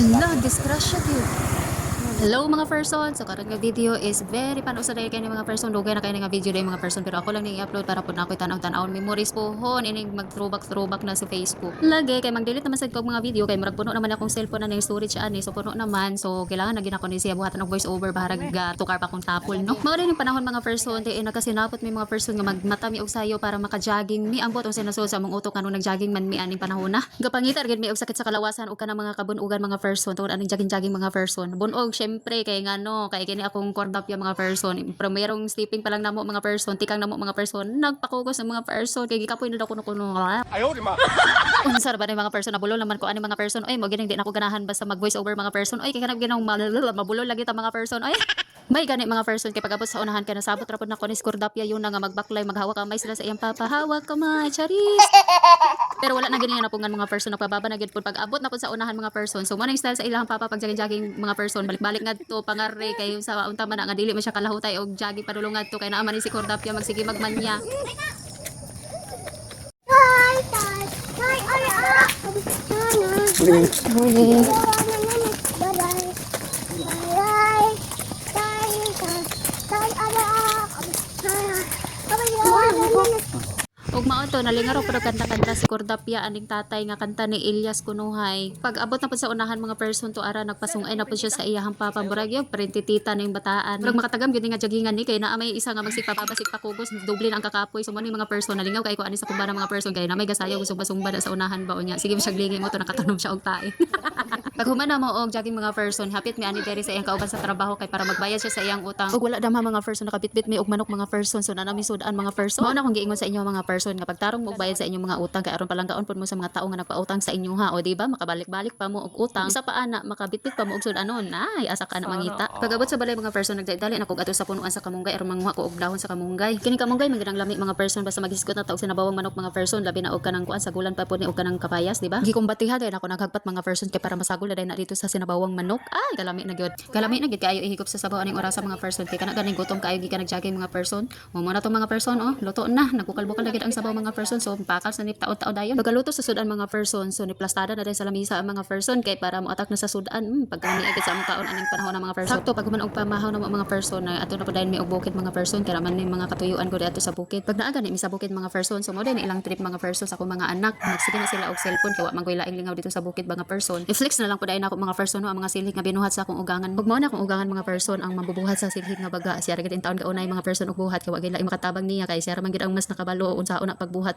Hala, disgrasya gyud. Hello mga person, so karon nga video is very panusa dahil kayo mga person, dugay na kayo nga video dahil mga person, pero ako lang i-upload para po na ako tanaw-tanawon memories po hon, ining mag throwback na sa Facebook. Lagi kay mag-delete naman sad kog mga video kay murag puno naman akong cellphone na ning storage ani, so puno naman, so kailangan na gid ako ni siya buhatan og voice over para tukar pa kong tapol no. Mao rin yung panahon mga person, di nakasinapot mi mga person nga magmata mi og sayo para maka-jogging mi ambot unsay nasud sa among utok kanung nag-jogging man mi aning panahon na. Gapangitar gid mi og sakit sa kalawasan ug kanang mga kabunugan mga person tungod aning jogging mga person. Bunog syempre kay ngano kay kini akong kordapya mga person. Primerong sleeping pa lang namo mga person, tikang namo mga person, nagpakugos ng mga person kay gikapoy na daw kuno. Ayaw di ma. Unsar ba ni mga person nabulol naman ko ani mga person. Oy mo gining di na ako ganahan basta mag voice over mga person. Oy kay kanang ginang mabulol lagi ta mga person. Oy may gani mga person kay pag-abot sa unahan ka nasabot ra pud na ko ni kordapya yun na nga magbaklay maghawak kamay sila sa iyang papa. Hawak kamay, charis. Pero wala na ganyan na pungan mga person, nagpababa na gid pud pag-abot na pud sa unahan mga person. So mo na style sa ilang papa pag jogging mga person, balik-balik ngadto pangari kay sa unta man nga dili man siya kalahutay og jogging padulong ngadto kay naa man ni si Kordapya magsige magmanya. Ug mao to nalingaro pero kanta-kanta si Kordapya aning tatay nga kanta ni Elias Kunuhay. Pag abot na pud sa unahan mga person to ara nagpasungay na pud siya sa iyahang papa murag yung parentitita ning bataan. Murag makatagam gyud nga joggingan ni kay naa may isa nga magsigpapabasig pakugos doble na ang kakapoy. So mo mga person nalingaw kay ko ani sa kumbana mga person kay na may gasayaw gusog-basumba na sa unahan ba unya. Sige siya glingi mo to nakatanom siya og tae. Pag humana mo og jogging mga person, hapit mi ani diri sa iyang kauban sa trabaho kay para magbayad siya sa iyang utang. Ug wala damha mga person nakabitbit mi og manok mga person, so nanami sudan mga person. Mao na kung giingon sa inyo mga person nga pagtarong mo bayad sa inyong mga utang kay aron palang gaon pud mo sa mga tawo nga nagpautang sa inyo ha, o di ba makabalik-balik pa mo og utang. Isa pa ana makabitbit pa mo og sudanon. Ay asa ka na mangita. Pag-abot sa balay mga person nagdali na kog ato sa punuan sa kamunggay aron manguha ko og dahon sa kamunggay. Kini kamunggay magandang lami mga person basta maghisgot na ta og sinabawang manok mga person, labi na og kanang kuan sa gulan pa pud ni og kanang kapayas, di ba? Gikumbatiha dahil ako naghagpat mga person kay para masagol na dahil na dito sa sinabawang manok. Ay kalami na gyud. Kalami na gyud kayo ihigop sa sabaw aning orasa mga person kay kana ganing gutom kayo gikan nagjogging mga person. Mo na to mga person oh, luto na nagkukal-bukal na gyud ang sabaw mga person, so pakal sa nip taon-taon dayon. Pagkaluto sa sudan mga person, so niplastada na din sa lamisa ang mga person kay para moatak na sa sudan. Pagkani agad sa among kaon aning panahon ng mga person. Sakto pag man og pamahaw ng mga person na ato na pud dayon mi og bukid mga person kay man ni mga katuyuan ko ato sa bukid. Pag naaga ni mi sa bukid mga person, so mo din ilang trip mga person sa akong mga anak. Magsige na sila og cellphone kay wa man koy laing lingaw dito sa bukid mga person. I-flex na lang pud dayon ako mga person no, ang mga silhig nga binuhat sa akong ugangan. Ug mao na akong ugangan mga person ang mabubuhat sa silhig nga baga. Siya ra gid taon kaunay mga person og buhat kay wa gid laing makatabang niya kay siya ra man gid ang mas nakabalo unsaon na pagbuhat.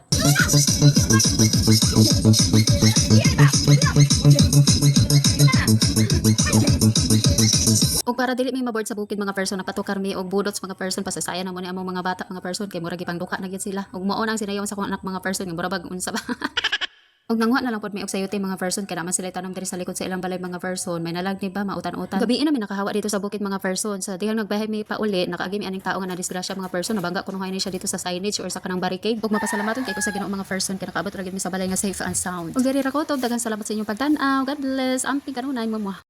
O para dili mi maboard sa bukid mga person napatukar mi og budots mga person pasasaya na mo ni among mga bata mga person kay murag gipang duka na gyud sila. Ug mao nang sinayon sa akong anak mga person nga murag unsa ba. Og nanguha na lang pod mi og sayote mga person kay naman sila tanom diri sa likod sa ilang balay mga person. May nalagni ba mautan-utan. Gabi na mi nakahawa dito sa bukid mga person. Sa dihan magbahay mi pa uli nakaagi mi aning tao nga na disgrasya mga person nabangga kuno ni siya dito sa signage or sa kanang barricade. Ug mapasalamaton kay ko sa Ginoo mga person kay nakaabot ra gid mi sa balay nga safe and sound. Og diri ra ko daghang salamat sa inyong pagtan-aw. God bless. Amping kanunay mo.